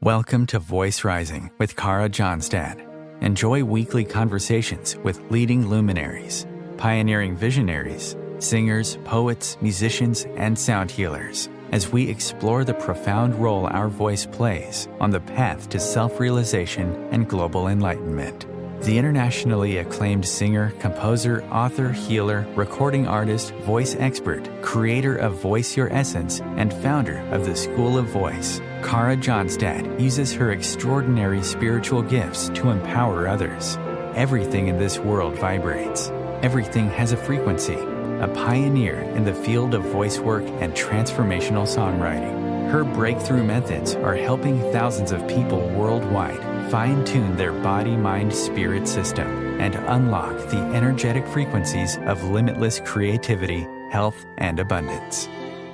Welcome to Voice Rising with Kara Johnstad. Enjoy weekly conversations with leading luminaries, pioneering visionaries, singers, poets, musicians, and sound healers as we explore the profound role our voice plays on the path to self-realization and global enlightenment. The internationally acclaimed singer, composer, author, healer, recording artist, voice expert, creator of Voice Your Essence, and founder of the School of Voice, Kara Johnstad uses her extraordinary spiritual gifts to empower others. Everything in this world vibrates. Everything has a frequency. A pioneer in the field of voice work and transformational songwriting. Her breakthrough methods are helping thousands of people worldwide fine-tune their body-mind-spirit system and unlock the energetic frequencies of limitless creativity, health, and abundance.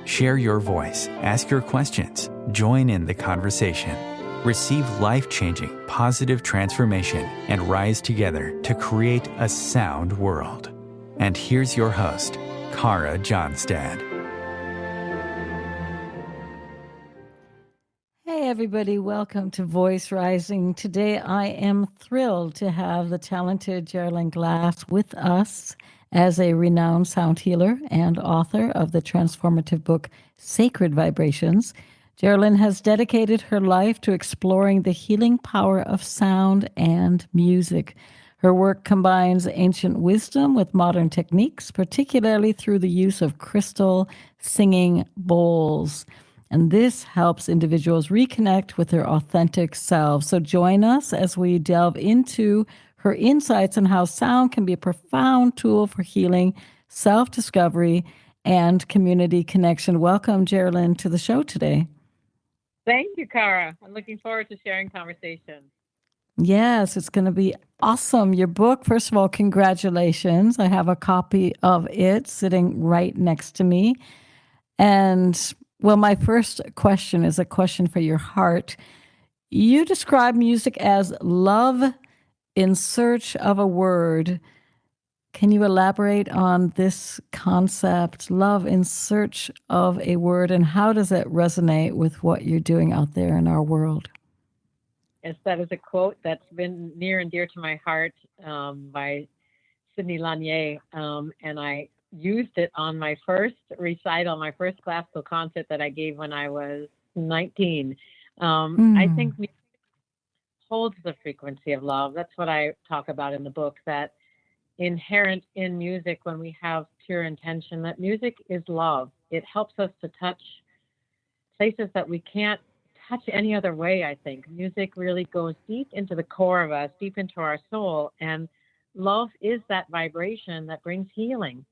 Share your voice, ask your questions, join in the conversation. Receive life-changing, positive transformation and rise together to create a sound world. And here's your host, Kara Johnstad. Hey everybody, welcome to Voice Rising. Today I am thrilled to have the talented Jeralyn Glass with us as a renowned sound healer and author of the transformative book Sacred Vibrations. Jeralyn has dedicated her life to exploring the healing power of sound and music. Her work combines ancient wisdom with modern techniques, particularly through the use of crystal singing bowls. And this helps individuals reconnect with their authentic selves. So join us as we delve into her insights on how sound can be a profound tool for healing, self-discovery, and community connection. Welcome, Jeralyn, to the show today. Thank you, Kara. I'm looking forward to sharing conversations. Yes, it's going to be awesome. Your book, first of all, congratulations. I have a copy of it sitting right next to me. And well, my first question is a question for your heart. You describe music as love in search of a word. Can you elaborate on this concept, love in search of a word, and how does it resonate with what you're doing out there in our world? Yes, that is a quote that's been near and dear to my heart by Sidney Lanier, and I used it on my first recital, my first classical concert that I gave when I was 19. I think music holds the frequency of love. That's what I talk about in the book, that inherent in music, when we have pure intention, that music is love. It helps us to touch places that we can't touch any other way. I think music really goes deep into the core of us, deep into our soul, and love is that vibration that brings healing.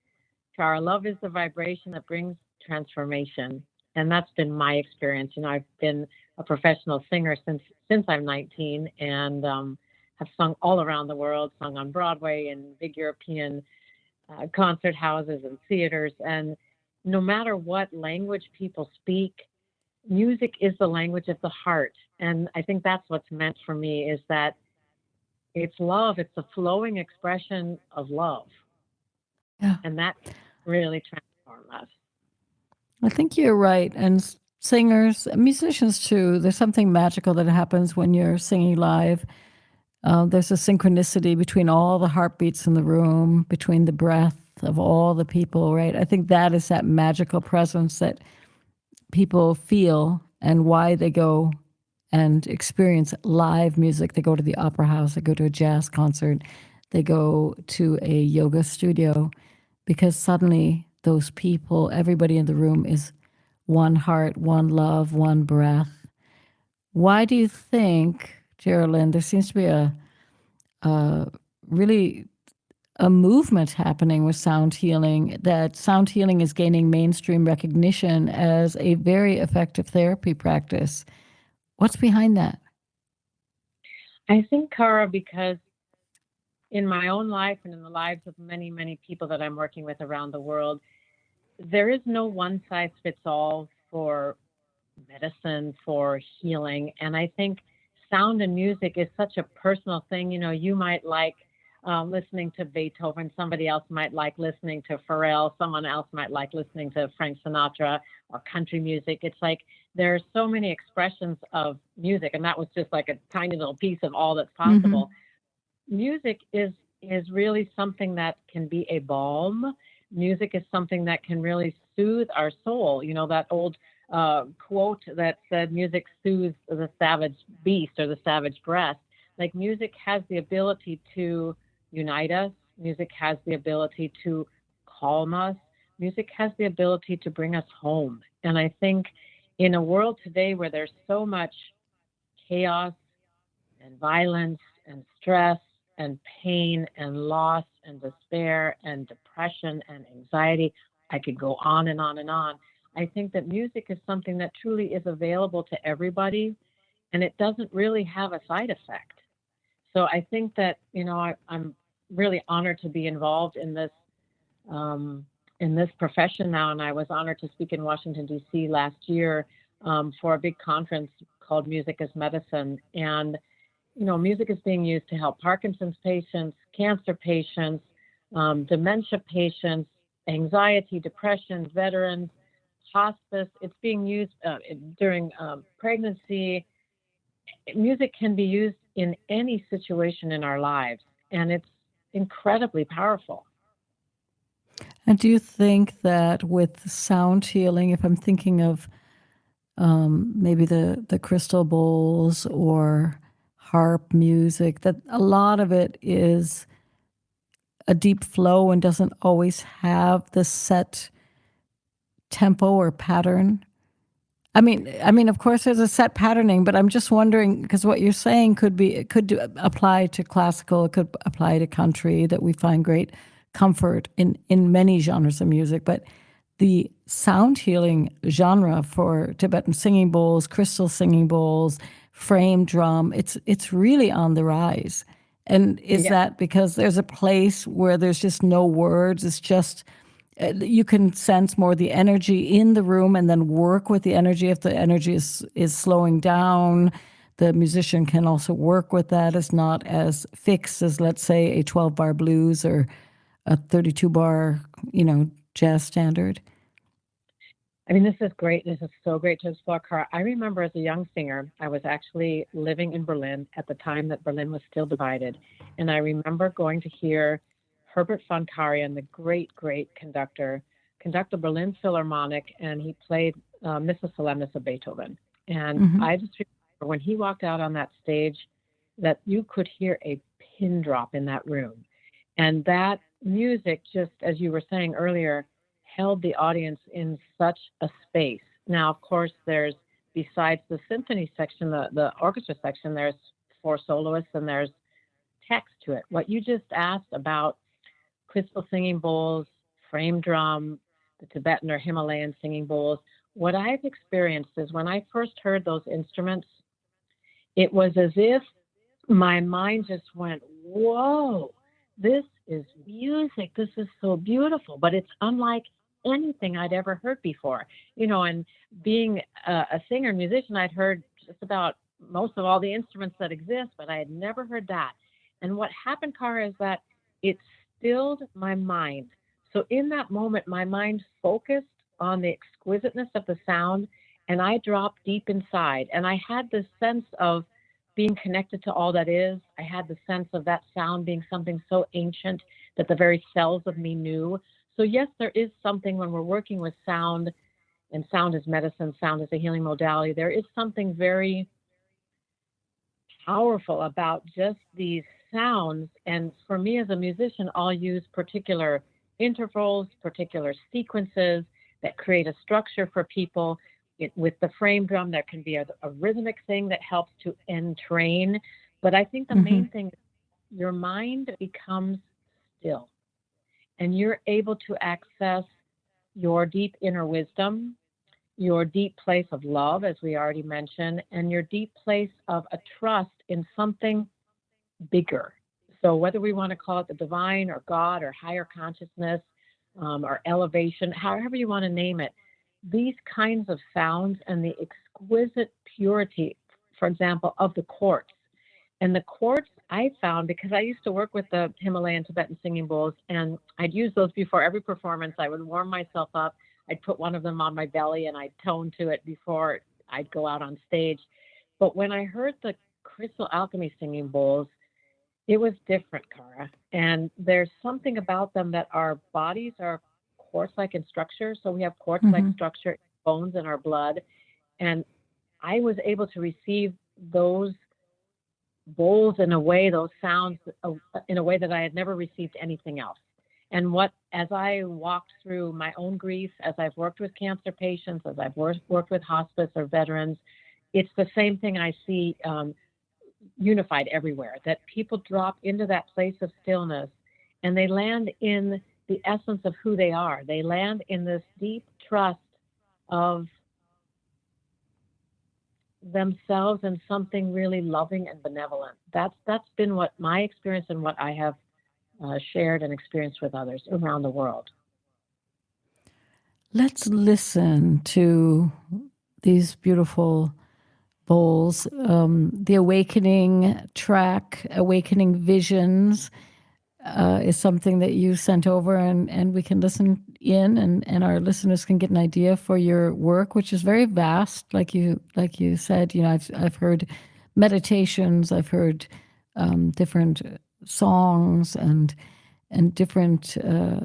Kara, love is the vibration that brings transformation, and that's been my experience. You know, I've been a professional singer since I'm 19, and have sung all around the world, sung on Broadway and big European concert houses and theaters. And no matter what language people speak, music is the language of the heart. And I think that's what's meant for me, is that it's love. It's the flowing expression of love. Yeah. And that really transforms us. I think you're right. And singers, musicians too, there's something magical that happens when you're singing live. There's a synchronicity between all the heartbeats in the room, between the breath of all the people, right? I think that is that magical presence that people feel, and why they go and experience live music. They go to the opera house, they go to a jazz concert, they go to a yoga studio, because suddenly those people, everybody in the room is one heart, one love, one breath. Why do you think, Jeralyn, there seems to be a really a movement happening with sound healing, that sound healing is gaining mainstream recognition as a very effective therapy practice? What's behind that? I think, Kara, because in my own life and in the lives of many, many people that I'm working with around the world, there is no one size fits all for medicine, for healing. And I think sound and music is such a personal thing. You know, you might like listening to Beethoven, somebody else might like listening to Pharrell, someone else might like listening to Frank Sinatra or country music. It's like there are so many expressions of music, and that was just like a tiny little piece of all that's possible. Music is really something that can be a balm. Music is something that can really soothe our soul. You know, that old quote that said, music soothes the savage beast or the savage breast. Like, music has the ability to unite us. Music has the ability to calm us. Music has the ability to bring us home. And I think in a world today where there's so much chaos and violence and stress and pain and loss and despair and depression and anxiety, I could go on and on and on. I think that music is something that truly is available to everybody, and it doesn't really have a side effect. So I think that, you know, I'm really honored to be involved in this profession now, and I was honored to speak in Washington, D.C. last year for a big conference called Music as Medicine. And, you know, music is being used to help Parkinson's patients, cancer patients, dementia patients, anxiety, depression, veterans, hospice. It's being used during pregnancy. Music can be used in any situation in our lives, and it's incredibly powerful. And do you think that with sound healing, if I'm thinking of maybe the crystal bowls or harp music, that a lot of it is a deep flow and doesn't always have the set tempo or pattern? I mean, of course, there's a set patterning, but I'm just wondering, because what you're saying could apply to classical, it could apply to country, that we find great comfort in many genres of music. But the sound healing genre for Tibetan singing bowls, crystal singing bowls, frame drum, it's really on the rise. And is that because there's a place where there's just no words? It's just you can sense more the energy in the room and then work with the energy. If the energy is slowing down, the musician can also work with that. It's not as fixed as, let's say, a 12-bar blues or a 32-bar, jazz standard. I mean, this is great. This is so great to explore, Kara. I remember as a young singer, I was actually living in Berlin at the time that Berlin was still divided. And I remember going to hear Herbert von Karajan, the great, great conductor, conduct the Berlin Philharmonic, and he played Missa Solemnis of Beethoven. And I just remember when he walked out on that stage that you could hear a pin drop in that room. And that music, just as you were saying earlier, held the audience in such a space. Now, of course, there's, besides the symphony section, the orchestra section, there's 4 soloists and there's text to it. What you just asked about crystal singing bowls, frame drum, the Tibetan or Himalayan singing bowls, what I've experienced is when I first heard those instruments, it was as if my mind just went, whoa, this is music. This is so beautiful, but it's unlike anything I'd ever heard before. And being a singer, musician, I'd heard just about most of all the instruments that exist, but I had never heard that. And what happened, Kara, is that it stilled my mind. So in that moment, my mind focused on the exquisiteness of the sound, and I dropped deep inside. And I had this sense of being connected to all that is. I had the sense of that sound being something so ancient that the very cells of me knew. So yes, there is something when we're working with sound, and sound is medicine, sound is a healing modality. There is something very powerful about just these sounds. And for me as a musician, I'll use particular intervals, particular sequences that create a structure for people. With the frame drum, there can be a rhythmic thing that helps to entrain. But I think the main thing is your mind becomes still, and you're able to access your deep inner wisdom, your deep place of love, as we already mentioned, and your deep place of a trust in something bigger. So whether we want to call it the divine or God or higher consciousness or elevation, however you want to name it, these kinds of sounds and the exquisite purity, for example, of the quartz. And the quartz I found, because I used to work with the Himalayan Tibetan singing bowls, and I'd use those before every performance. I would warm myself up. I'd put one of them on my belly and I'd tone to it before I'd go out on stage. But when I heard the Crystal Alchemy singing bowls, it was different, Kara. And there's something about them that our bodies are quartz-like in structure. So we have quartz-like structure in bones in our blood. And I was able to receive those bowls in a way, those sounds in a way that I had never received anything else. And as I walked through my own grief, as I've worked with cancer patients, as I've worked with hospice or veterans, it's the same thing I see unified everywhere, that people drop into that place of stillness and they land in the essence of who they are. They land in this deep trust of themselves and something really loving and benevolent. That's been what my experience and what I have shared and experienced with others around the world. Let's listen to these beautiful bowls. The Awakening track, Awakening Visions, is something that you sent over, and we can listen in, and our listeners can get an idea for your work, which is very vast. Like you said, I've heard meditations, I've heard different songs, and different.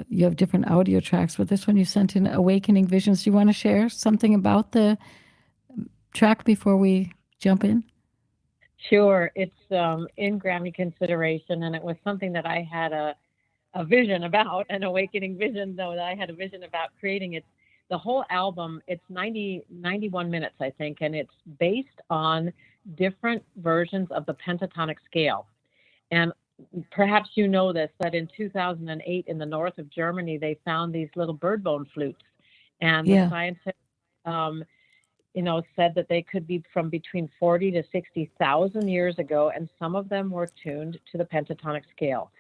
You have different audio tracks, but this one you sent in Awakening Visions. Do you want to share something about the track before we jump in? Sure. It's in Grammy consideration, and it was something that I had a vision about, an awakening vision, though, that I had a vision about creating. It's the whole album. It's 91 minutes, I think, and it's based on different versions of the pentatonic scale. And perhaps you know this, that in 2008 in the north of Germany, they found these little bird bone flutes. And the scientists said that they could be from between 40 to 60,000 years ago, and some of them were tuned to the pentatonic scale.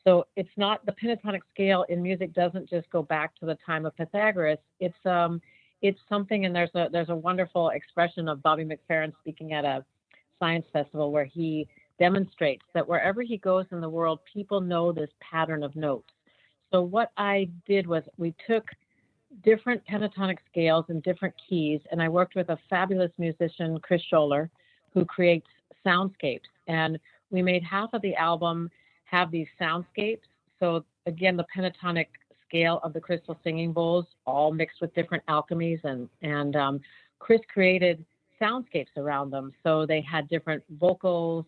So it's not, the pentatonic scale in music doesn't just go back to the time of Pythagoras. It's something, and there's a wonderful expression of Bobby McFerrin speaking at a science festival where he demonstrates that wherever he goes in the world, people know this pattern of notes. So what I did was we took different pentatonic scales and different keys, and I worked with a fabulous musician, Chris Scholler, who creates soundscapes. And we made half of the album have these soundscapes. So again, the pentatonic scale of the crystal singing bowls, all mixed with different alchemies, and Chris created soundscapes around them. So they had different vocals,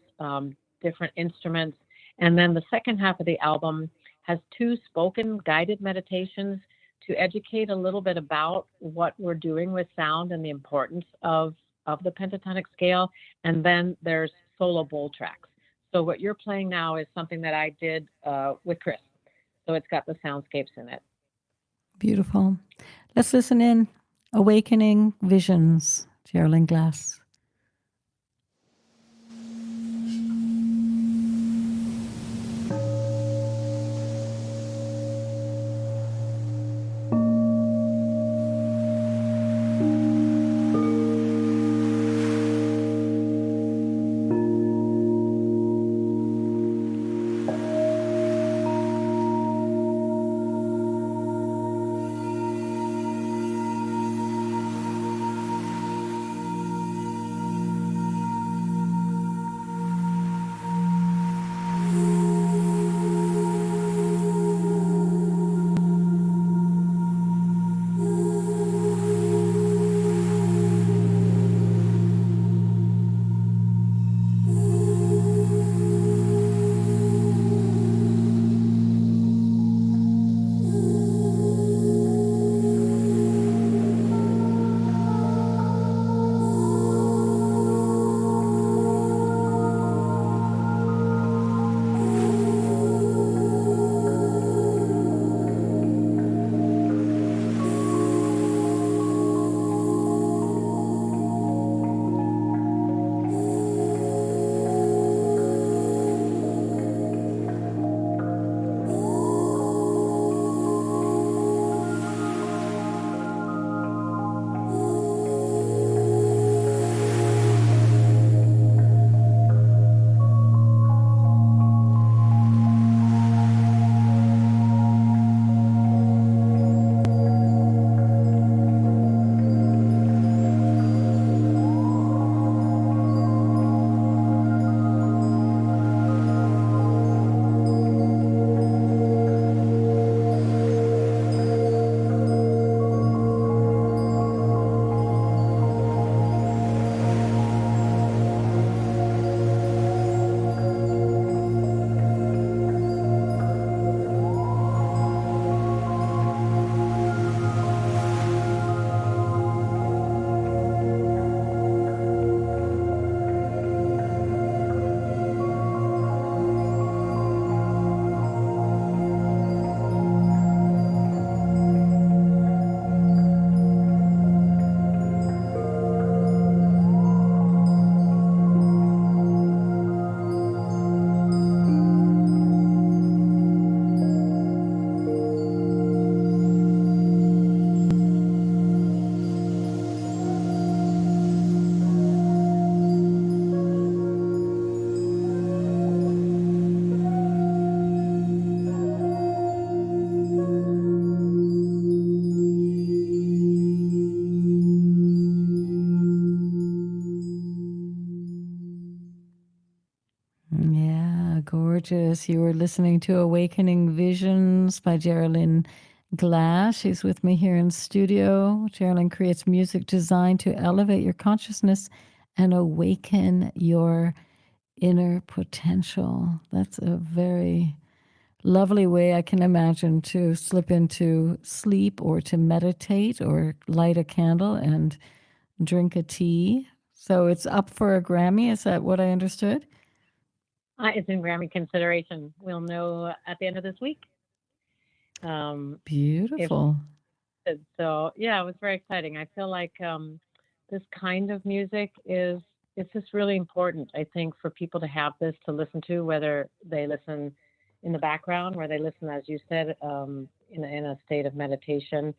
different instruments. And then the second half of the album has 2 spoken guided meditations to educate a little bit about what we're doing with sound and the importance of the pentatonic scale. And then there's solo bowl tracks. So what you're playing now is something that I did with Chris. So it's got the soundscapes in it. Beautiful. Let's listen in. Awakening Visions, Jeralyn Glass. Gorgeous. You were listening to Awakening Visions by Jeralyn Glass. She's with me here in studio. Jeralyn creates music designed to elevate your consciousness and awaken your inner potential. That's a very lovely way I can imagine to slip into sleep or to meditate or light a candle and drink a tea. So it's up for a Grammy. Is that what I understood? It's in Grammy consideration. We'll know at the end of this week. Beautiful. So yeah, it was very exciting. I feel like this kind of music it's just really important, I think, for people to have this to listen to, whether they listen in the background, where they listen, as you said, in a state of meditation.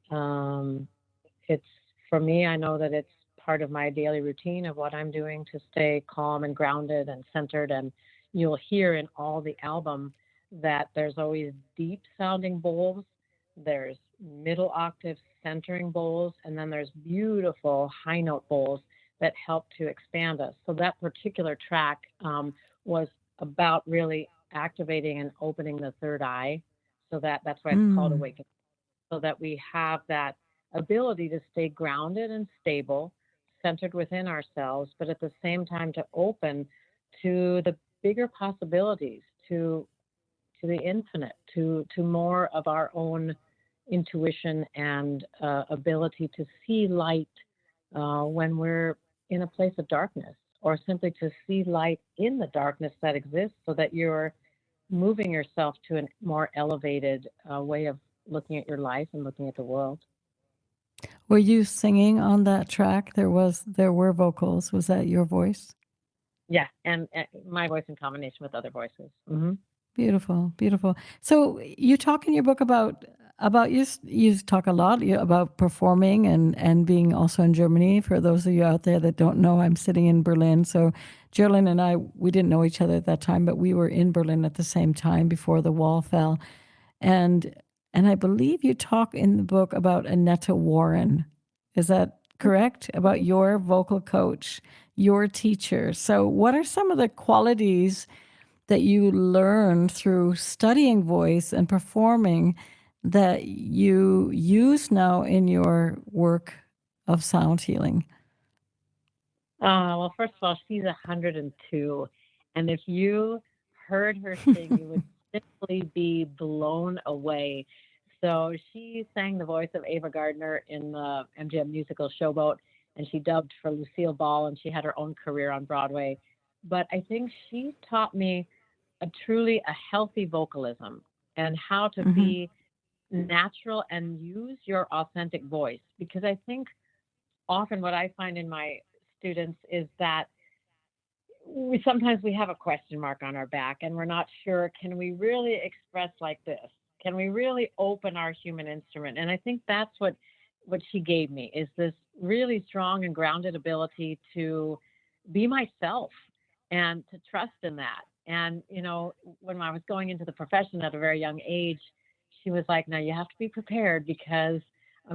It's, for me, I know that it's part of my daily routine of what I'm doing to stay calm and grounded and centered. And you'll hear in all the album that there's always deep sounding bowls, there's middle octave centering bowls, and then there's beautiful high note bowls that help to expand us. So that particular track was about really activating and opening the third eye. So that's why it's called Awakening. So that we have that ability to stay grounded and stable, centered within ourselves, but at the same time to open to the bigger possibilities, to the infinite, to more of our own intuition and ability to see light when we're in a place of darkness, or simply to see light in the darkness that exists, so that you're moving yourself to a more elevated way of looking at your life and looking at the world. Were you singing on that track? There were vocals. Was that your voice? Yeah, and my voice in combination with other voices. Mm-hmm. Beautiful, beautiful. So you talk in your book about you talk a lot about performing and being also in Germany. For those of you out there that don't know, I'm sitting in Berlin. So Jeralyn and I, we didn't know each other at that time, but we were in Berlin at the same time before the wall fell. And I believe you talk in the book about Annetta Warren. Is that correct? About your vocal coach, your teacher. So what are some of the qualities that you learned through studying voice and performing that you use now in your work of sound healing? Well, first of all, she's 102. And if you heard her sing, you would simply be blown away. So she sang the voice of Ava Gardner in the MGM musical Showboat, and she dubbed for Lucille Ball, and she had her own career on Broadway. But I think she taught me truly a healthy vocalism and how to be natural and use your authentic voice. Because I think often what I find in my students is that sometimes we have a question mark on our back and we're not sure, can we really express like this? Can we really open our human instrument? And I think that's what she gave me, is this really strong and grounded ability to be myself and to trust in that. And, you know, when I was going into the profession at a very young age, she was like, now you have to be prepared, because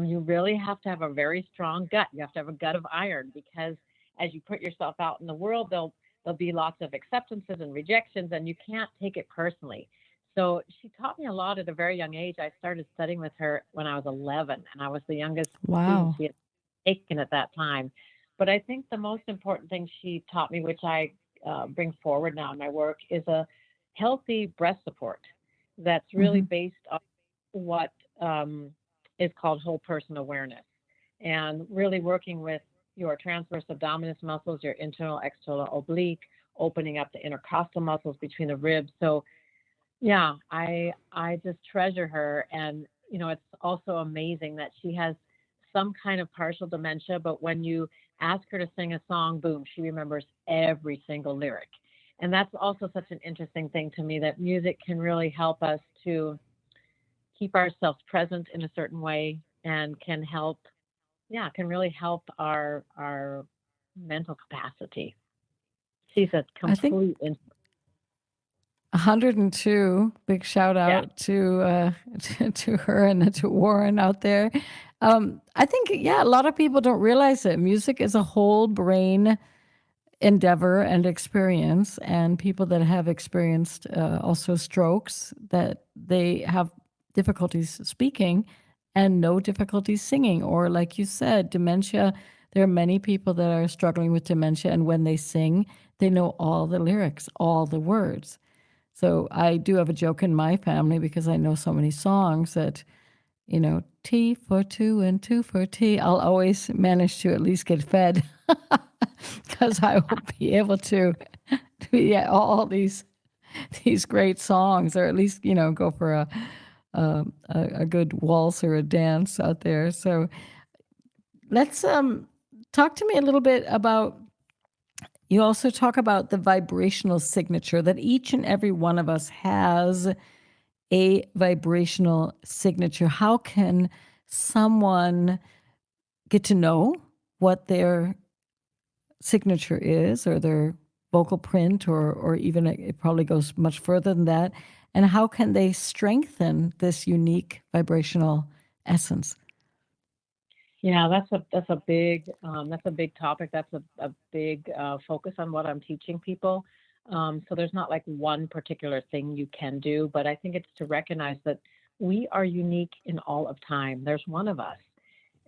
you really have to have a very strong gut. You have to have a gut of iron, because as you put yourself out in the world, there'll be lots of acceptances and rejections, and you can't take it personally. So she taught me a lot at a very young age. I started studying with her when I was 11, and I was the youngest student she had taken at that time. But I think the most important thing she taught me, which I bring forward now in my work, is a healthy breath support that's really based on what is called whole person awareness, and really working with your transverse abdominis muscles, your internal, external oblique, opening up the intercostal muscles between the ribs. So yeah, I just treasure her. And, you know, it's also amazing that she has some kind of partial dementia, but when you ask her to sing a song, boom, she remembers every single lyric. And that's also such an interesting thing to me, that music can really help us to keep ourselves present in a certain way, and can really help our mental capacity. She's a complete 102. Big shout out to her and to Warren out there. I think a lot of people don't realize that music is a whole brain endeavor and experience, and people that have experienced also strokes, that they have difficulties speaking and no difficulties singing, or like you said, dementia. There are many people that are struggling with dementia, and when they sing, they know all the lyrics, all the words. So I do have a joke in my family, because I know so many songs, that, T for two and two for tea, I'll always manage to at least get fed, because I will be able to all these great songs, or at least, go for a good waltz or a dance out there. So let's talk to me a little bit about, you also talk about the vibrational signature, that each and every one of us has a vibrational signature. How can someone get to know what their signature is, or their vocal print, or even it probably goes much further than that? And how can they strengthen this unique vibrational essence? Yeah, that's a big topic. That's a big focus on what I'm teaching people. So there's not like one particular thing you can do, but I think it's to recognize that we are unique in all of time. There's one of us,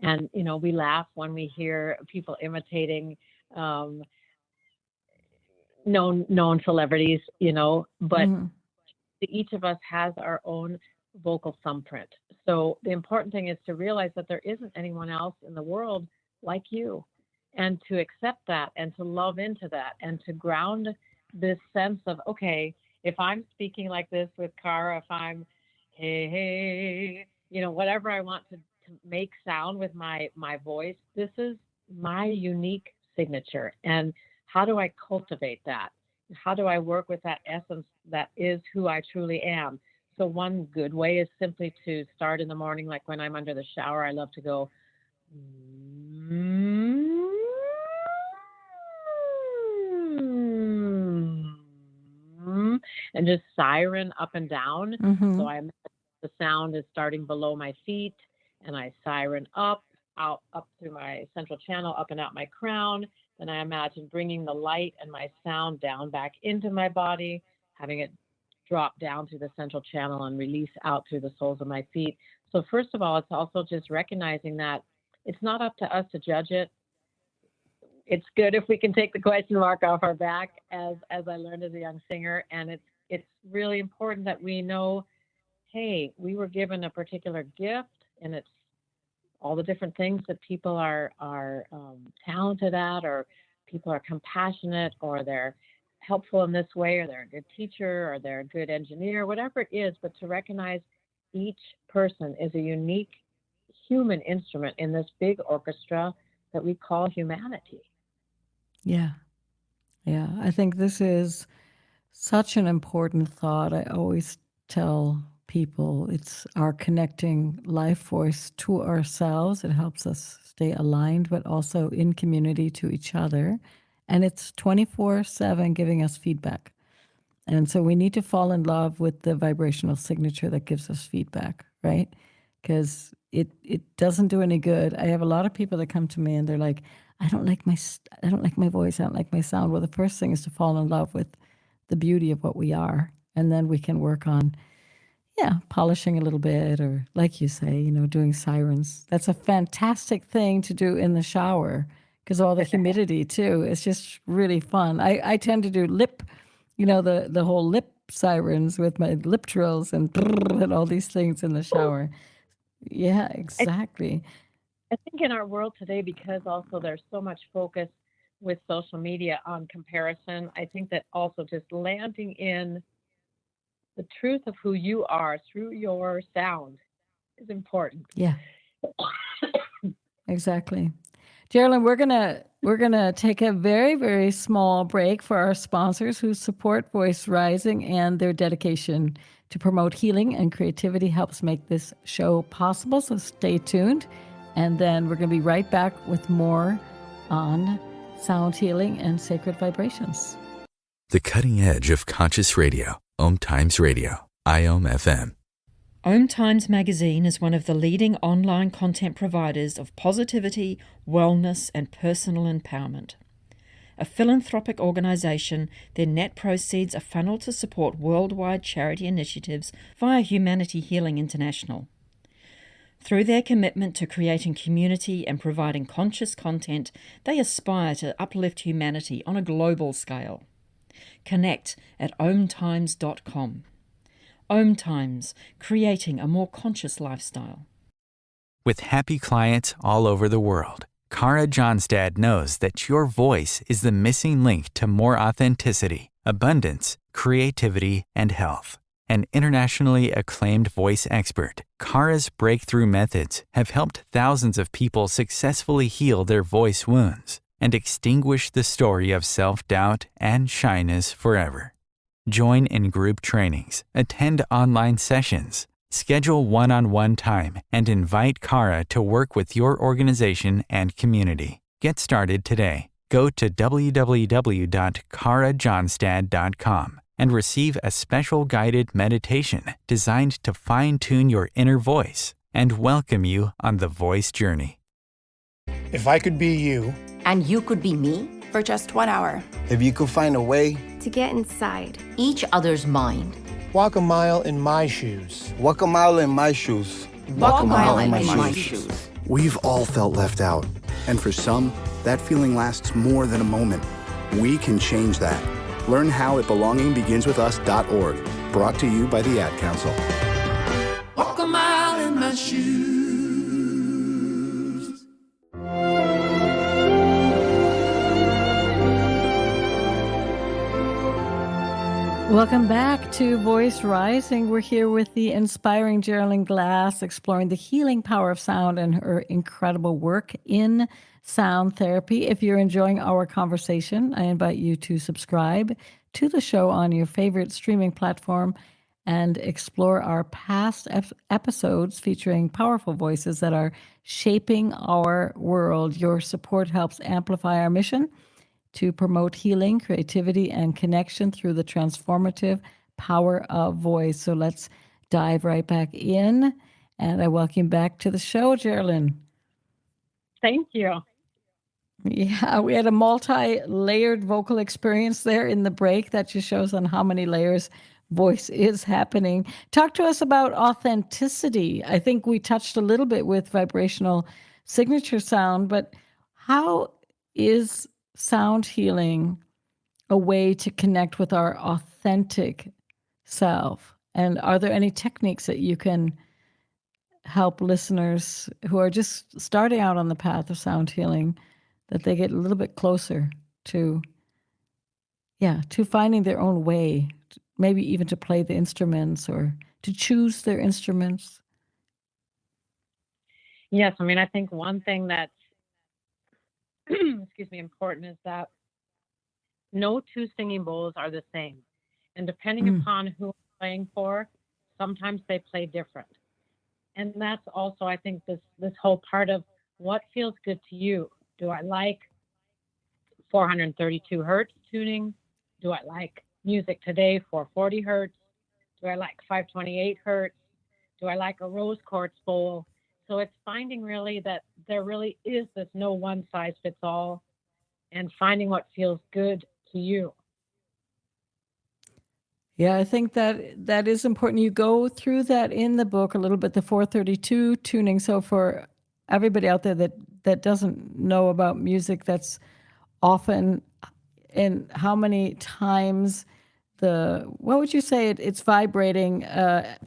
and we laugh when we hear people imitating known celebrities, but each of us has our own vocal thumbprint. So the important thing is to realize that there isn't anyone else in the world like you, and to accept that, and to love into that, and to ground this sense of, okay, if I'm speaking like this with Kara, if I'm, hey, whatever I want to make sound with my voice, this is my unique signature. And how do I cultivate that? How do I work with that essence that is who I truly am? So one good way is simply to start in the morning, like when I'm under the shower, I love to go, and just siren up and down. So the sound is starting below my feet, and I siren up through my central channel, up and out my crown. Then I imagine bringing the light and my sound down back into my body, having it drop down through the central channel and release out through the soles of my feet. So first of all, it's also just recognizing that it's not up to us to judge it. It's good if we can take the question mark off our back, as I learned as a young singer. And it's really important that we know, hey, we were given a particular gift, and it's all the different things that people are talented at, or people are compassionate, or they're helpful in this way, or they're a good teacher, or they're a good engineer, whatever it is. But to recognize each person is a unique human instrument in this big orchestra that we call humanity. Yeah. I think this is such an important thought. I always tell people it's our connecting life force to ourselves. It helps us stay aligned, but also in community to each other. And it's 24/7 giving us feedback. And so we need to fall in love with the vibrational signature that gives us feedback, right? Because it doesn't do any good. I have a lot of people that come to me and they're like, I don't like my voice, I don't like my sound. Well, the first thing is to fall in love with the beauty of what we are, and then we can work on polishing a little bit, or like you say, doing sirens. That's a fantastic thing to do in the shower, because all the humidity too. It's just really fun. I tend to do lip, the whole lip sirens with my lip trills and all these things in the shower. Yeah, exactly. I think in our world today, because also there's so much focus with social media on comparison, I think that also just landing in the truth of who you are through your sound is important. Yeah. Exactly. Jeralyn, we're gonna take a very, very small break for our sponsors who support Voice Rising, and their dedication to promote healing and creativity helps make this show possible. So stay tuned, and then we're gonna be right back with more on sound healing and sacred vibrations. The cutting edge of conscious radio. Om Times Radio, IOM FM. Om Times Magazine is one of the leading online content providers of positivity, wellness, and personal empowerment. a philanthropic organization. Their net proceeds are funneled to support worldwide charity initiatives via Humanity Healing International. Through their commitment to creating community and providing conscious content, they aspire to uplift humanity on a global scale. Connect at omtimes.com. Om Times, creating a more conscious lifestyle. With happy clients all over the world, Kara Johnstad knows that your voice is the missing link to more authenticity, abundance, creativity, and health. An internationally acclaimed voice expert, Kara's breakthrough methods have helped thousands of people successfully heal their voice wounds and extinguish the story of self-doubt and shyness forever. Join in group trainings, attend online sessions, schedule one-on-one time, and invite Kara to work with your organization and community. Get started today. Go to www.karajohnstad.com and receive a special guided meditation designed to fine-tune your inner voice and welcome you on the voice journey. If I could be you, and you could be me, for just 1 hour. If you could find a way to get inside each other's mind, walk a mile in my shoes. Walk a mile in my shoes. Walk a mile in my shoes. We've all felt left out, and for some, that feeling lasts more than a moment. We can change that. Learn how at belongingbeginswithus.org. Brought to you by the Ad Council. Walk a mile in my shoes. Welcome back to Voice Rising. We're here with the inspiring Jeralyn Glass, exploring the healing power of sound and her incredible work in sound therapy. If you're enjoying our conversation, I invite you to subscribe to the show on your favorite streaming platform and explore our past episodes featuring powerful voices that are shaping our world. Your support helps amplify our mission to promote healing, creativity, and connection through the transformative power of voice. So let's dive right back in. And I welcome you back to the show, Jeralyn. Thank you. Yeah, we had a multi-layered vocal experience there in the break. That just shows on how many layers voice is happening. Talk to us about authenticity. I think we touched a little bit with vibrational signature sound, but how is sound healing a way to connect with our authentic self? And are there any techniques that you can help listeners who are just starting out on the path of sound healing, that they get a little bit closer to finding their own way, maybe even to play the instruments or to choose their instruments? Yes, I mean, I think one thing that's important is that no two singing bowls are the same. And depending upon who I'm playing for, sometimes they play different. And that's also, I think, this whole part of what feels good to you. Do I like 432 hertz tuning? Do I like music today, 440 hertz? Do I like 528 hertz? Do I like a rose quartz bowl? So it's finding really that there really is this no one size fits all, and finding what feels good to you. Yeah, I think that is important. You go through that in the book a little bit, the 432 tuning. So for everybody out there that doesn't know about music, that's often in how many times what would you say it's vibrating at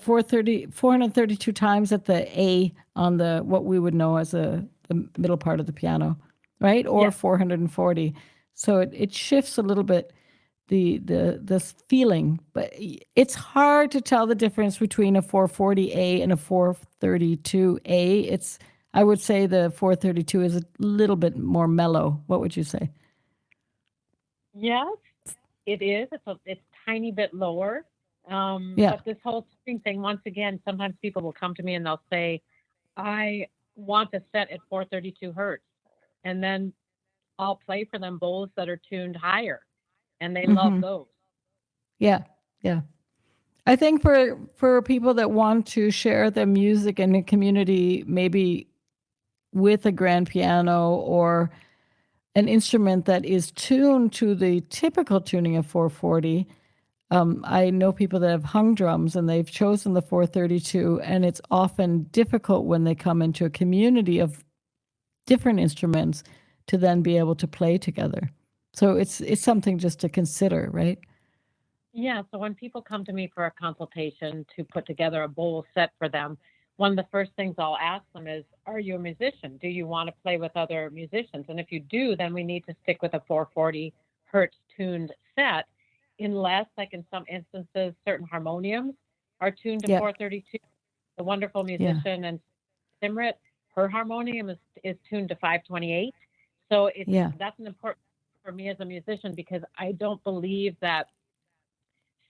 432 times at the A on the what we would know as the middle part of the piano, right? Or 440. So it shifts a little bit this feeling, but it's hard to tell the difference between a 440A and a 432A. I would say the 432 is a little bit more mellow. What would you say? Yes, it is. It's tiny bit lower. But this whole tuning thing, once again, sometimes people will come to me and they'll say, I want to set at 432 hertz. And then I'll play for them bowls that are tuned higher. And they love those. Yeah. I think for people that want to share their music in a community, maybe with a grand piano or an instrument that is tuned to the typical tuning of 440. I know people that have hung drums and they've chosen the 432, and it's often difficult when they come into a community of different instruments to then be able to play together. So it's something just to consider, right? Yeah, so when people come to me for a consultation to put together a bowl set for them, one of the first things I'll ask them is, are you a musician? Do you want to play with other musicians? And if you do, then we need to stick with a 440 hertz tuned set, unless, like in some instances, certain harmoniums are tuned to 432. The wonderful musician and Simrit, her harmonium is tuned to 528. So that's an important for me as a musician, because I don't believe that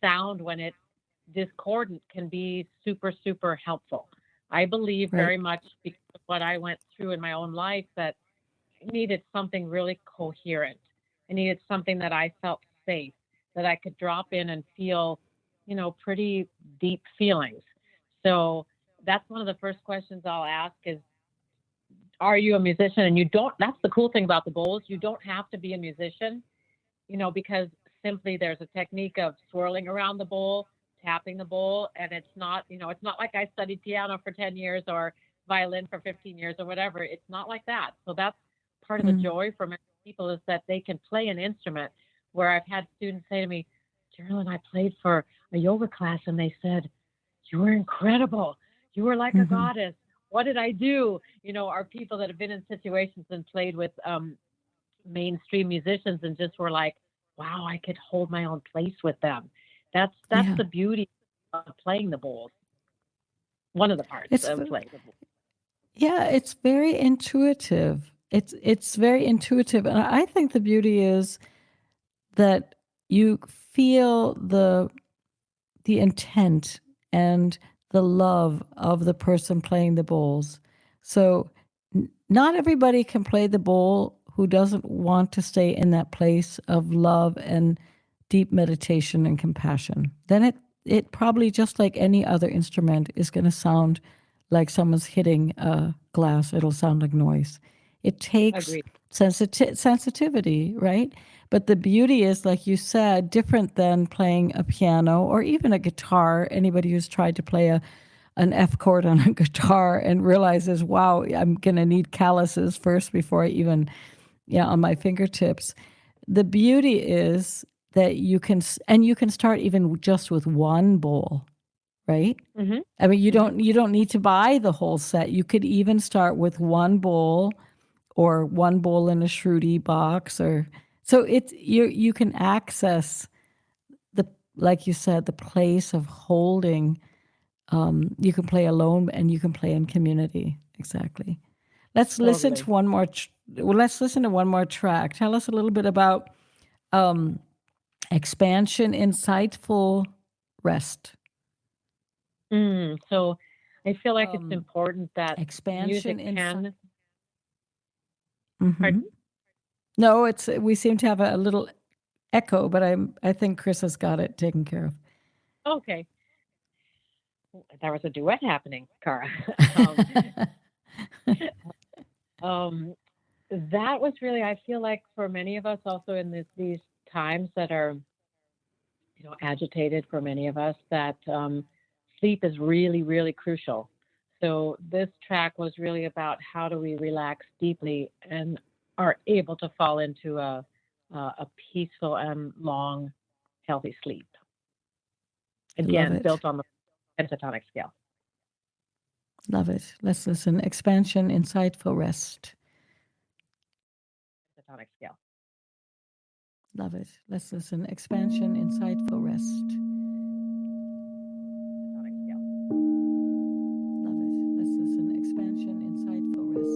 sound, when it's discordant, can be super, super helpful. I believe very much, because of what I went through in my own life, that I needed something really coherent. I needed something that I felt safe, that I could drop in and feel, pretty deep feelings. So that's one of the first questions I'll ask is, are you a musician? And that's the cool thing about the bowls. You don't have to be a musician, because simply there's a technique of swirling around the bowl, tapping the bowl, and it's not like I studied piano for 10 years or violin for 15 years or whatever. It's not like that. So that's part of the joy for many people, is that they can play an instrument, where I've had students say to me, Jeralyn, I played for a yoga class and they said, you were incredible. You were like a goddess. What did I do? Are people that have been in situations and played with mainstream musicians and just were like, wow, I could hold my own place with them. That's the beauty of playing the bowls. One of the parts of playing the bowls. Yeah, it's very intuitive. It's very intuitive. And I think the beauty is that you feel the intent and the love of the person playing the bowls. So not everybody can play the bowl who doesn't want to stay in that place of love and deep meditation and compassion. Then it probably, just like any other instrument, is going to sound like someone's hitting a glass. It'll sound like noise. It takes sensitivity, right? But the beauty is, like you said, different than playing a piano or even a guitar. Anybody who's tried to play an F chord on a guitar and realizes, wow, I'm going to need calluses first before I even, on my fingertips. The beauty is that you can start even just with one bowl, right? Mm-hmm. I mean, you don't need to buy the whole set. You could even start with one bowl, or one bowl in a Shruti box, so it's you can access like you said, the place of holding. You can play alone and you can play in community. Exactly. Let's listen to one more. Let's listen to one more track. Tell us a little bit about expansion, insightful, rest. So I feel like it's important that expansion music can. No, we seem to have a little echo, but I think Chris has got it taken care of. Okay. There was a duet happening, Kara. That was really, I feel like for many of us also in these times that are, agitated for many of us, that sleep is really, really crucial. So this track was really about how do we relax deeply and are able to fall into a peaceful and long, healthy sleep. Again, built on the pentatonic scale. Love it. Let's listen. Expansion, insightful, rest. Pentatonic scale. Love it. Let's listen. Expansion, insightful, rest. Pentatonic scale. Love it. Let's listen. Expansion, insightful, rest.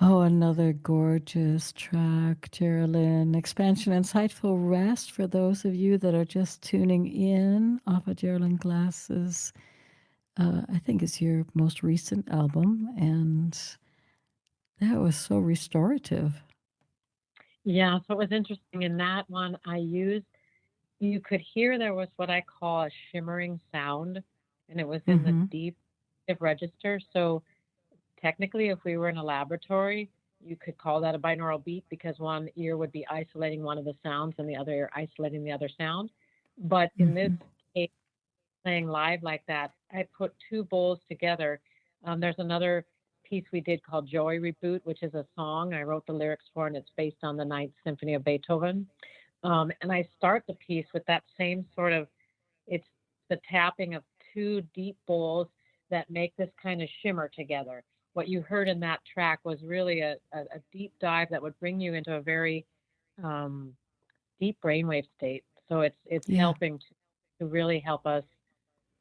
Oh, another gorgeous track, Jeralyn. Expansion, Insightful Rest for those of you that are just tuning in off of Jeralyn Glass's, I think it's your most recent album, and that was so restorative. Yeah, so it was interesting. In that one, you could hear there was what I call a shimmering sound, and it was in the deep register. So technically, if we were in a laboratory, you could call that a binaural beat because one ear would be isolating one of the sounds and the other ear isolating the other sound. But in this case, playing live like that, I put two bowls together. There's another piece we did called Joy Reboot, which is a song I wrote the lyrics for, and it's based on the Ninth Symphony of Beethoven. And I start the piece with that same sort of, it's the tapping of two deep bowls that make this kind of shimmer together. What you heard in that track was really a deep dive that would bring you into a very deep brainwave state. So it's helping to really help us,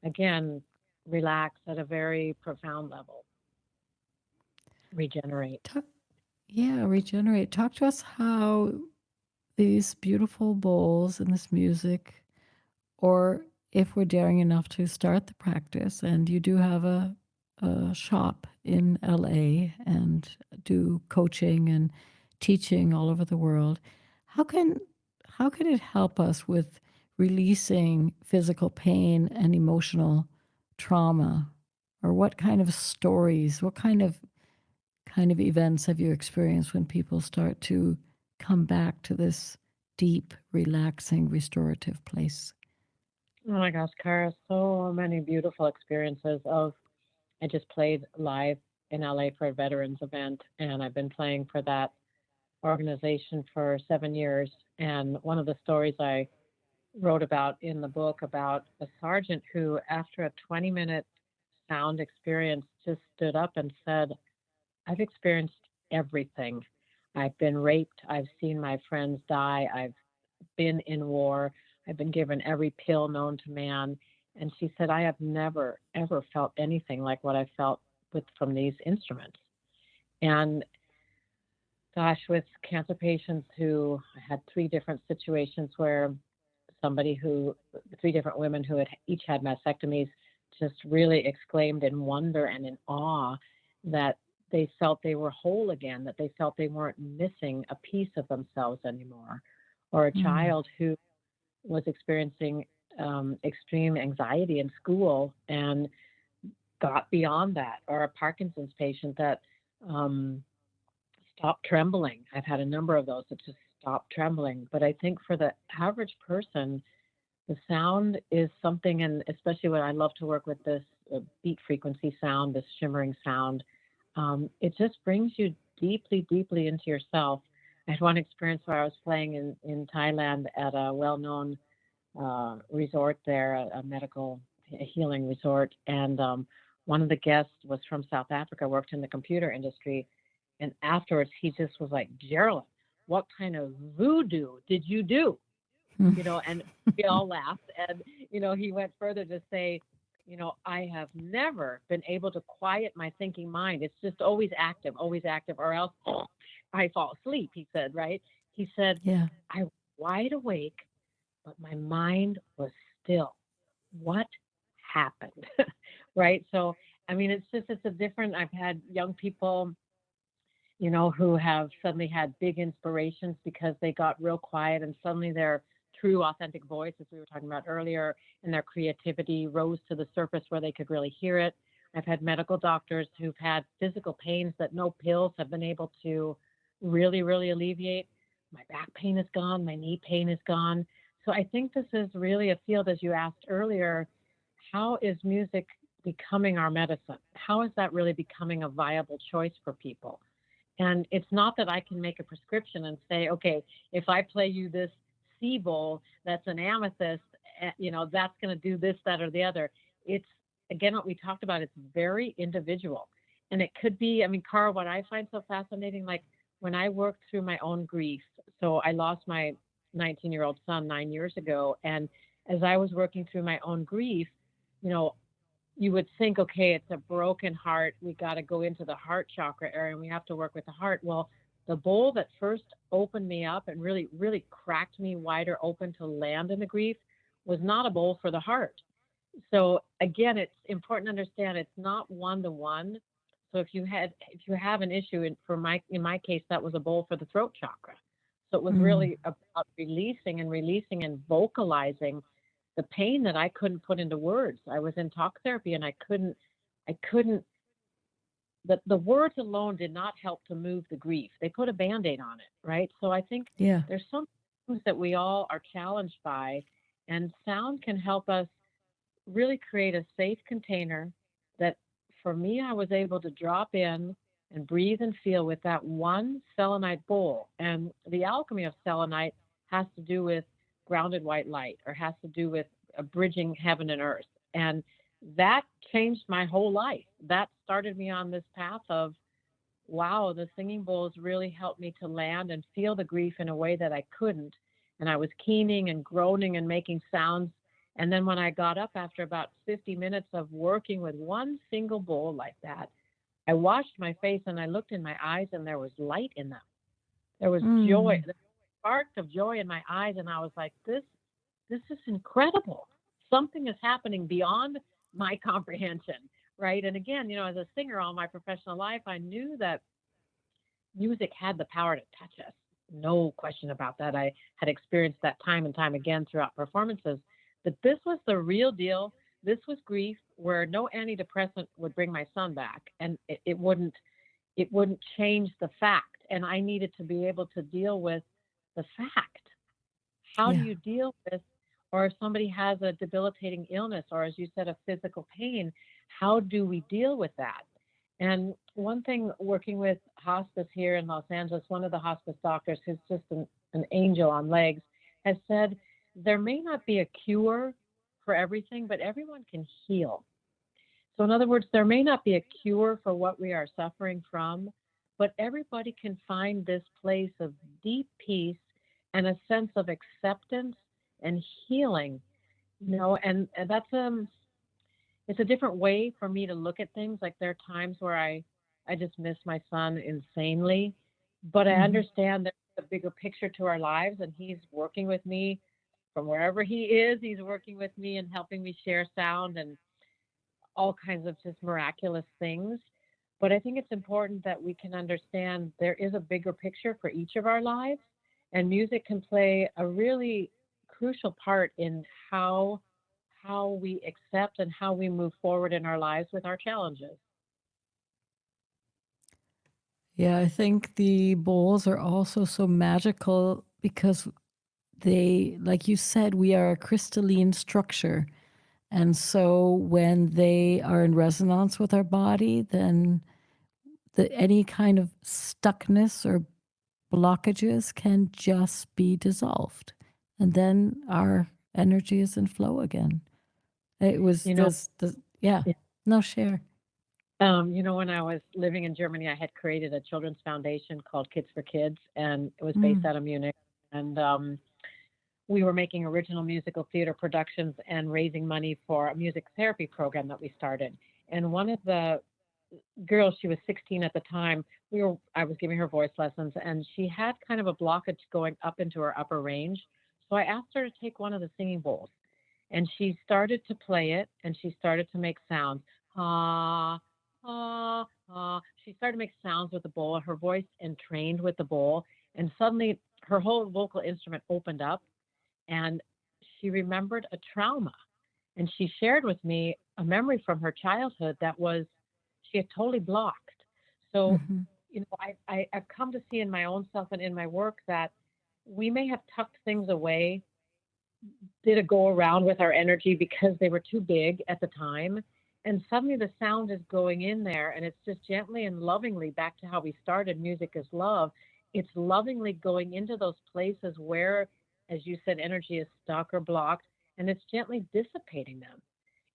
again, relax at a very profound level, regenerate. Regenerate. Talk to us how these beautiful bowls and this music, or if we're daring enough to start the practice, and you do have a shop in LA and do coaching and teaching all over the world, how can it help us with releasing physical pain and emotional trauma? Or what kind of stories, what kind of events have you experienced when people start to come back to this deep, relaxing, restorative place? Oh my gosh, Kara, so many beautiful experiences I just played live in LA for a veterans event, and I've been playing for that organization for 7 years. And one of the stories I wrote about in the book about a sergeant who, after a 20-minute sound experience, just stood up and said, I've experienced everything. I've been raped. I've seen my friends die. I've been in war. I've been given every pill known to man. And she said, I have never, ever felt anything like what I felt from these instruments. And gosh, with cancer patients who had three different situations where three different women who had each had mastectomies just really exclaimed in wonder and in awe that they felt they were whole again, that they felt they weren't missing a piece of themselves anymore. Or a child who was experiencing extreme anxiety in school and got beyond that, or a Parkinson's patient that stopped trembling. I've had a number of those that just stopped trembling. But I think for the average person, the sound is something, and especially when I love to work with this beat frequency sound, this shimmering sound, it just brings you deeply, deeply into yourself. I had one experience where I was playing in Thailand at a well-known resort there, a medical healing resort, and one of the guests was from South Africa, worked in the computer industry, and afterwards he just was like, Jeralyn, what kind of voodoo did you do? And we all laughed, and he went further to say, I have never been able to quiet my thinking mind. It's just always active, or else I fall asleep, he said, right? He said, I was wide awake, but my mind was still. What happened? Right? So, I mean, it's a different, I've had young people, who have suddenly had big inspirations because they got real quiet and suddenly their true authentic voice, as we were talking about earlier, and their creativity rose to the surface where they could really hear it. I've had medical doctors who've had physical pains that no pills have been able to really, really alleviate. My back pain is gone. My knee pain is gone. So I think this is really a field, as you asked earlier, how is music becoming our medicine? How is that really becoming a viable choice for people? And it's not that I can make a prescription and say, okay, if I play you this C bowl that's an amethyst, that's going to do this, that, or the other. It's, again, what we talked about, it's very individual. And it could be, I mean, Kara, what I find so fascinating, like when I worked through my own grief, so I lost my 19-year-old son 9 years ago. And as I was working through my own grief, you would think, okay, it's a broken heart. We got to go into the heart chakra area and we have to work with the heart. Well, the bowl that first opened me up and really, really cracked me wider open to land in the grief was not a bowl for the heart. So again, it's important to understand it's not one-to-one. So if you have an issue, in my case, that was a bowl for the throat chakra. So it was really about releasing and vocalizing the pain that I couldn't put into words. I was in talk therapy and I couldn't, the words alone did not help to move the grief. They put a Band-Aid on it, right? So I think there's some things that we all are challenged by, and sound can help us really create a safe container that, for me, I was able to drop in and breathe and feel with that one selenite bowl. And the alchemy of selenite has to do with grounded white light, or has to do with bridging heaven and earth. And that changed my whole life. That started me on this path of, wow, the singing bowls really helped me to land and feel the grief in a way that I couldn't. And I was keening and groaning and making sounds. And then when I got up after about 50 minutes of working with one single bowl like that, I washed my face and I looked in my eyes and there was light in them. There was joy, the spark of joy in my eyes. And I was like, this is incredible. Something is happening beyond my comprehension, right? And again, as a singer all my professional life, I knew that music had the power to touch us. No question about that. I had experienced that time and time again throughout performances. But this was the real deal. This was grief where no antidepressant would bring my son back, and it wouldn't change the fact. And I needed to be able to deal with the fact. How do you deal with, or if somebody has a debilitating illness, or as you said, a physical pain, how do we deal with that? And one thing, working with hospice here in Los Angeles, one of the hospice doctors, who's just an angel on legs, has said there may not be a cure for everything, but everyone can heal. So in other words, there may not be a cure for what we are suffering from, but everybody can find this place of deep peace and a sense of acceptance and healing, and that's it's a different way for me to look at things. Like, there are times where I just miss my son insanely, but I understand there's a bigger picture to our lives, and he's working with me from wherever he is. He's working with me and helping me share sound and all kinds of just miraculous things. But I think it's important that we can understand there is a bigger picture for each of our lives, and music can play a really crucial part in how we accept and how we move forward in our lives with our challenges. Yeah, I think the bowls are also so magical because they, like you said, we are a crystalline structure. And so when they are in resonance with our body, then any kind of stuckness or blockages can just be dissolved. And then our energy is in flow again. It was, no, share. When I was living in Germany, I had created a children's foundation called Kids for Kids, and it was based out of Munich. And we were making original musical theater productions and raising money for a music therapy program that we started. And one of the girls, she was 16 at the time, I was giving her voice lessons, and she had kind of a blockage going up into her upper range. So I asked her to take one of the singing bowls, and she started to play it, and she started to make sounds. Ah, ah, ah. She started to make sounds with the bowl, and her voice entrained with the bowl, and suddenly her whole vocal instrument opened up, and she remembered a trauma. And she shared with me a memory from her childhood that was, she had totally blocked. So, I've come to see in my own self and in my work that we may have tucked things away, did a go around with our energy because they were too big at the time. And suddenly the sound is going in there, and it's just gently and lovingly, back to how we started, music is love. It's lovingly going into those places where, as you said, energy is stuck or blocked, and it's gently dissipating them.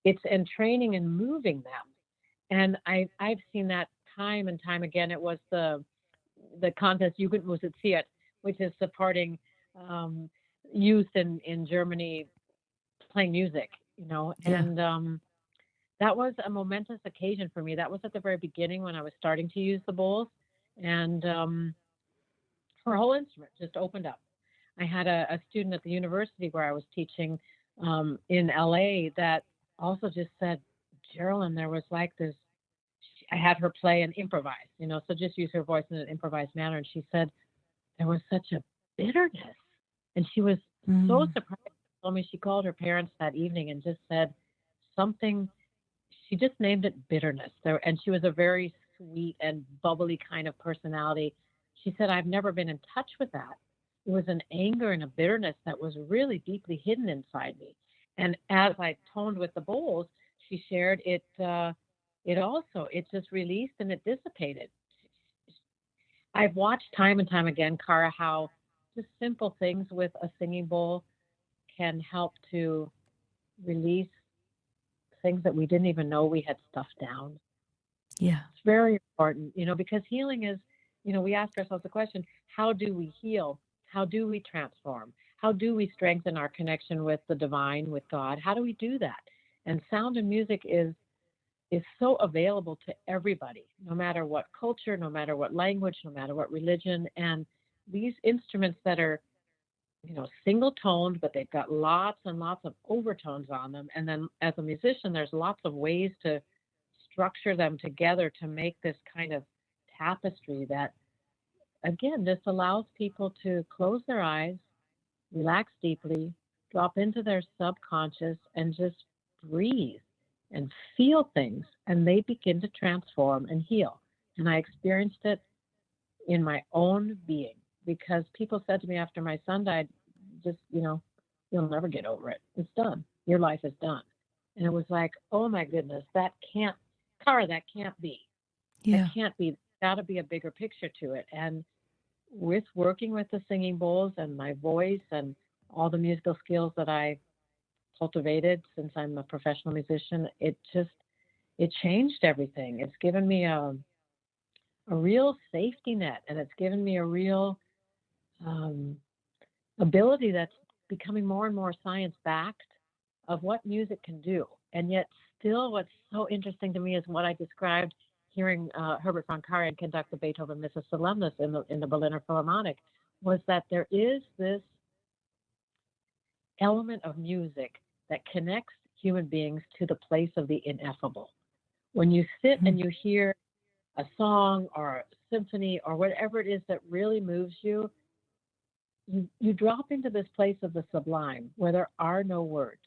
It's entraining and moving them. And I've seen that time and time again. It was the contest Jugendmusiziert, which is supporting youth in Germany playing music, and that was a momentous occasion for me. That was at the very beginning when I was starting to use the bowls, and her whole instrument just opened up. I had a student at the university where I was teaching in LA that also just said, Jeralyn, there was like this. I had her play and improvise, so just use her voice in an improvised manner. And she said there was such a bitterness, and she was so surprised. She told me she called her parents that evening and just said something. She just named it bitterness. And she was a very sweet and bubbly kind of personality. She said, I've never been in touch with that. It was an anger and a bitterness that was really deeply hidden inside me. And as I toned with the bowls, she shared it. It just released and it dissipated. I've watched time and time again, Kara, how just simple things with a singing bowl can help to release things that we didn't even know we had stuffed down. Yeah. It's very important, because healing is, we ask ourselves the question, how do we heal? How do we transform? How do we strengthen our connection with the divine, with God? How do we do that? And sound and music is so available to everybody, no matter what culture, no matter what language, no matter what religion. And these instruments that are, single toned, but they've got lots and lots of overtones on them. And then as a musician, there's lots of ways to structure them together to make this kind of tapestry that, again, just allows people to close their eyes, relax deeply, drop into their subconscious, and just breathe and feel things, and they begin to transform and heal. And I experienced it in my own being, because people said to me after my son died, just, you'll never get over it. It's done. Your life is done. And it was like, oh my goodness, that can't be. Yeah. That can't be. There's got to be a bigger picture to it. And with working with the singing bowls and my voice and all the musical skills that I cultivated since I'm a professional musician, it changed everything. It's given me a real safety net, and it's given me a real ability that's becoming more and more science-backed of what music can do. And yet still what's so interesting to me is what I described hearing Herbert von Karajan conduct the Beethoven Missa Solemnis in the Berliner Philharmonic, was that there is this element of music that connects human beings to the place of the ineffable. When you sit and you hear a song or a symphony or whatever it is that really moves you, you drop into this place of the sublime where there are no words.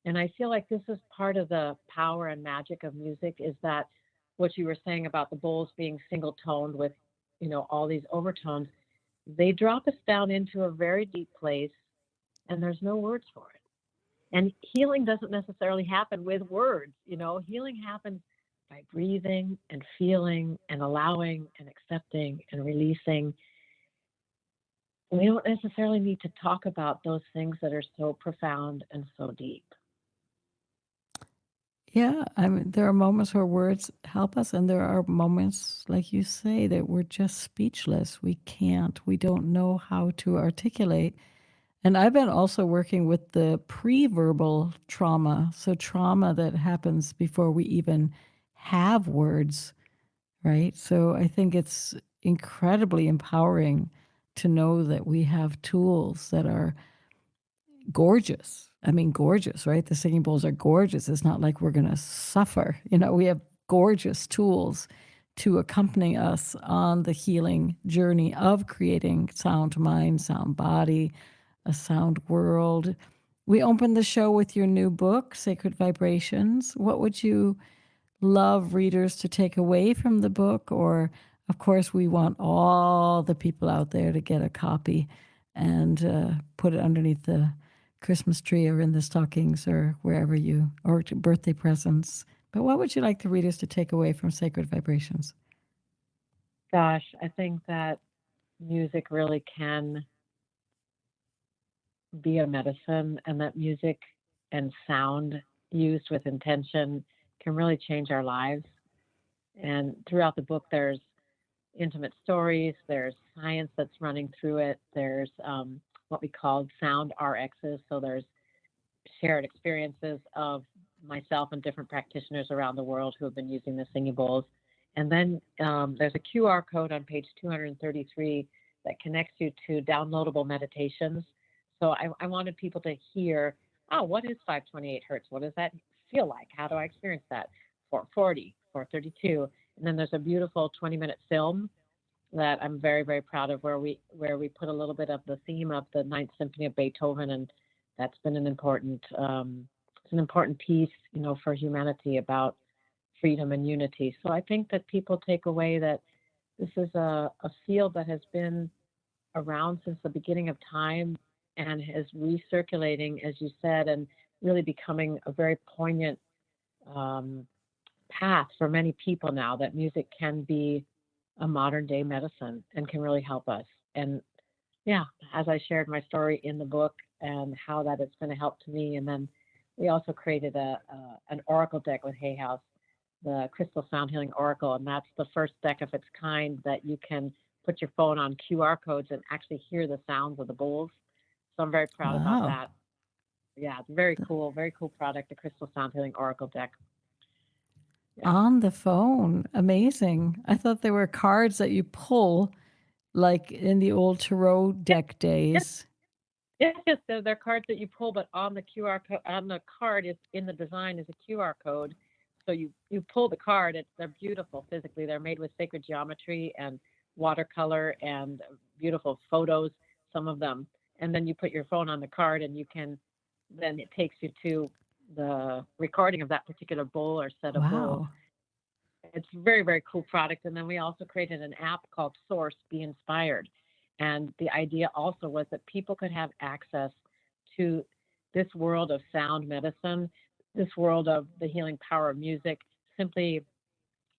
And I feel like this is part of the power and magic of music, is that what you were saying about the bowls being single toned with, all these overtones, they drop us down into a very deep place and there's no words for it. And healing doesn't necessarily happen with words. Healing happens by breathing and feeling and allowing and accepting and releasing. We don't necessarily need to talk about those things that are so profound and so deep. Yeah, I mean, there are moments where words help us, and there are moments, like you say, that we're just speechless. We don't know how to articulate. And I've been also working with the pre-verbal trauma, so trauma that happens before we even have words, right? So I think it's incredibly empowering to know that we have tools that are gorgeous. I mean, gorgeous, right? The singing bowls are gorgeous. It's not like we're going to suffer. We have gorgeous tools to accompany us on the healing journey of creating sound mind, sound body, a sound world. We opened the show with your new book, Sacred Vibrations. What would you love readers to take away from the book? Or, of course, we want all the people out there to get a copy and put it underneath the Christmas tree or in the stockings or wherever or birthday presents. But what would you like the readers to take away from Sacred Vibrations? Gosh, I think that music really can be a medicine, and that music and sound used with intention can really change our lives. And throughout the book, there's intimate stories, there's science that's running through it, there's what we call sound RXs. So there's shared experiences of myself and different practitioners around the world who have been using the singing bowls. And then there's a QR code on page 233 that connects you to downloadable meditations. So I wanted people to hear, oh, what is 528 hertz? What does that feel like? How do I experience that? 440, 432. And then there's a beautiful 20-minute film that I'm very, very proud of, where we put a little bit of the theme of the Ninth Symphony of Beethoven, and that's been an important piece, for humanity, about freedom and unity. So I think that people take away that this is a field that has been around since the beginning of time and is recirculating, as you said, and really becoming a very poignant path for many people now, that music can be a modern day medicine and can really help us. And yeah, as I shared my story in the book and how that it's been a help to me. And then we also created an oracle deck with Hay House, the Crystal Sound Healing Oracle. And that's the first deck of its kind that you can put your phone on QR codes and actually hear the sounds of the bowls. So I'm very proud about that. Yeah, it's very cool product, the Crystal Sound Healing Oracle deck. Yeah. On the phone. Amazing. I thought they were cards that you pull, like in the old tarot deck days. Yes, they're cards that you pull, but on the QR code, on the card, is in the design is a QR code. So you pull the card. They're beautiful physically. They're made with sacred geometry and watercolor and beautiful photos, some of them. And then you put your phone on the card, and then it takes you to the recording of that particular bowl or set of bowls. It's a very, very cool product. And then we also created an app called Source Be Inspired. And the idea also was that people could have access to this world of sound medicine, this world of the healing power of music, simply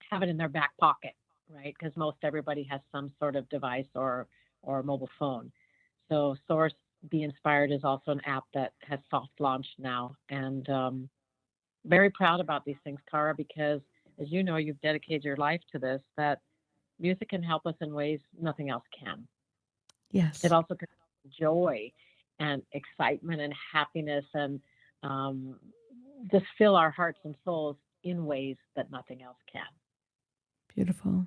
have it in their back pocket, right? Because most everybody has some sort of device or mobile phone. So Source Be Inspired is also an app that has soft launched now. And very proud about these things, Kara, because as you know, you've dedicated your life to this, that music can help us in ways nothing else can. Yes. It also can joy and excitement and happiness and just fill our hearts and souls in ways that nothing else can. Beautiful.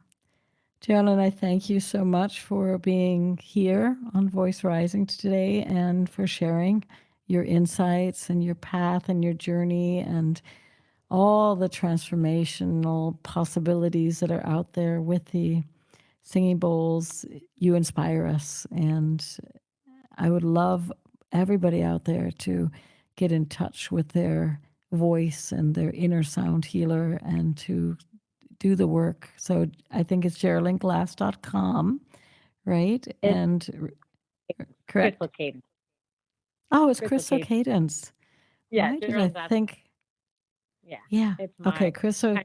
Jeralyn, I thank you so much for being here on Voice Rising today and for sharing your insights and your path and your journey and all the transformational possibilities that are out there with the singing bowls. You inspire us, and I would love everybody out there to get in touch with their voice and their inner sound healer and to do the work. So I think it's JeralynGlass.com, right? It's correct. Crystal Cadence. Oh, it's Crystal Cadence. Yeah, Why did I think? Yeah. It's okay, Crystal.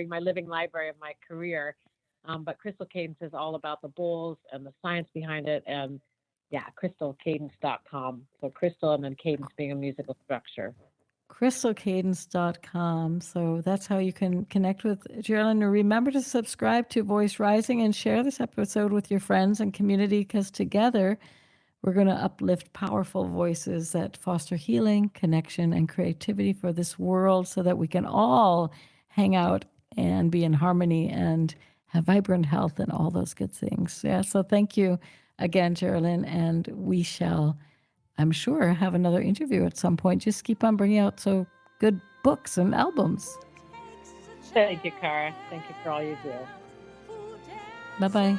My living library of my career. But Crystal Cadence is all about the bowls and the science behind it. And yeah, crystalcadence.com. So crystal and then cadence being a musical structure. Crystalcadence.com. So that's how you can connect with Jeralyn. Remember to subscribe to Voice Rising and share this episode with your friends and community, because together we're going to uplift powerful voices that foster healing, connection, and creativity for this world so that we can all hang out and be in harmony and have vibrant health and all those good things. Yeah. So thank you again, Jeralyn. And we shall, I'm sure, have another interview at some point. Just keep on bringing out so good books and albums. Thank you, Kara. Thank you for all you do. Bye-bye.